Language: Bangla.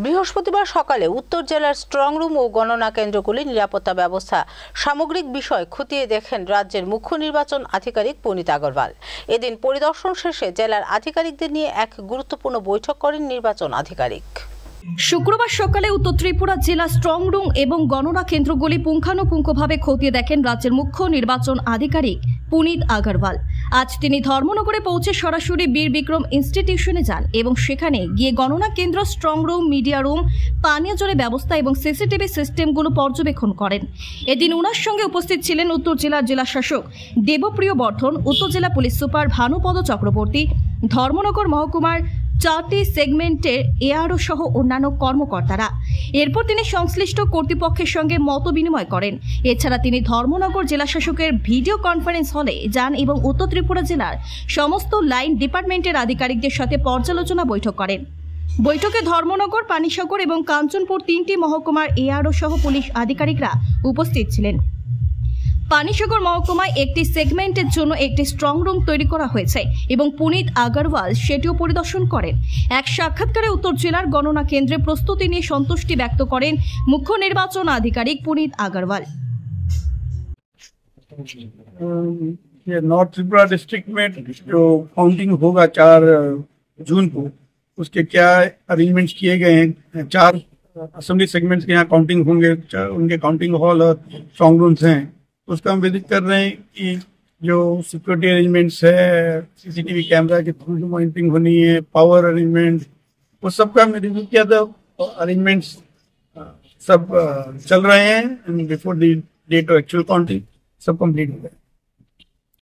বৃহস্পতিবার সকালে উত্তর জেলার স্ট্রং রুম ও গণনা কেন্দ্রগুলির নিরাপত্তা ব্যবস্থা সামগ্রিক বিষয় খতিয়ে দেখেন রাজ্যের মুখ্য নির্বাচন আধিকারিক পুনিত আগরওয়াল। এদিন পরিদর্শন শেষে জেলার আধিকারিকদের নিয়ে এক গুরুত্বপূর্ণ বৈঠক করেন নির্বাচন আধিকারিক। শুক্রবার সকালে উত্তর ত্রিপুরা জেলা স্ট্রং রুম এবং গণনা কেন্দ্রগুলি পুঙ্খানুপুঙ্খভাবে খতিয়ে দেখেন রাজ্যের মুখ্য নির্বাচন আধিকারিক পুনিত আগরওয়াল। আজ তিনি ধর্মনগরে পৌঁছে সরাসরি বীর বিক্রম ইনস্টিটিউশনে যান এবং সেখানে গিয়ে গণনা কেন্দ্র, স্ট্রং রুম, মিডিয়া রুম, পানীয় জলের ব্যবস্থা এবং সিসিটিভি সিস্টেমগুলো পর্যবেক্ষণ করেন। এদিন ওনার সঙ্গে উপস্থিত ছিলেন উত্তর জেলার জেলাশাসক দেবপ্রিয় বর্ধন, উত্তর জেলা পুলিশ সুপার ভানুপদ চক্রবর্তী, ধর্মনগর মহকুমার 4টি সেগমেন্টের এআরও সহ অন্যান্য কর্মকর্তারা। এরপর তিনি সংশ্লিষ্ট কর্তৃপক্ষের সঙ্গে মত বিনিময় করেন। এছাড়া তিনি ধর্মনগর জেলাশাসকের ভিডিও কনফারেন্স হলে যান এবং উত্তর ত্রিপুরা জেলার সমস্ত লাইন ডিপার্টমেন্টের আধিকারিকদের সাথে পর্যালোচনা বৈঠক করেন। বৈঠকে ধর্মনগর, পানিসাগর এবং কাঞ্চনপুর 3টি মহকুমার এআরও সহ পুলিশ আধিকারিকরা উপস্থিত ছিলেন। পানিসাগর মহকুমায় একটি সেগমেন্টের জন্য একটি স্ট্রং রুম তৈরি করা হয়েছে এবং পুনিত আগরওয়াল সেটিও পরিদর্শন করেন। এক সাক্ষাৎকারে উত্তর জেলার গণনা কেন্দ্রে প্রস্তুতি নিয়ে সন্তুষ্টি ব্যক্ত করেন মুখ্য নির্বাচন আধিকারিক পুনিত আগরওয়াল। नॉर्थ त्रिपुरा डिस्ट्रिक्ट में जो काउंटिंग होगा 4 जून को, उसके क्या अरेंजमेंट्स किए गए हैं। 4 असेंबली सेगमेंट्स के यहाँ काउंटिंग होंगे, उनके काउंटिंग हॉल और स्ट्रॉन्ग रूम्स हैं। उसका हम विजिट कर रहे हैं कि जो सिक्योरिटी अरेंजमेंट्स है, सीसीटीवी कैमरा के थ्रू जो मॉनिटरिंग होनी है, पावर अरेंजमेंट, वो सब का हमने रिव्यू किया था। अरेंजमेंट्स सब चल रहे हैं। Before the date of actual counting सब कंप्लीट हो गए।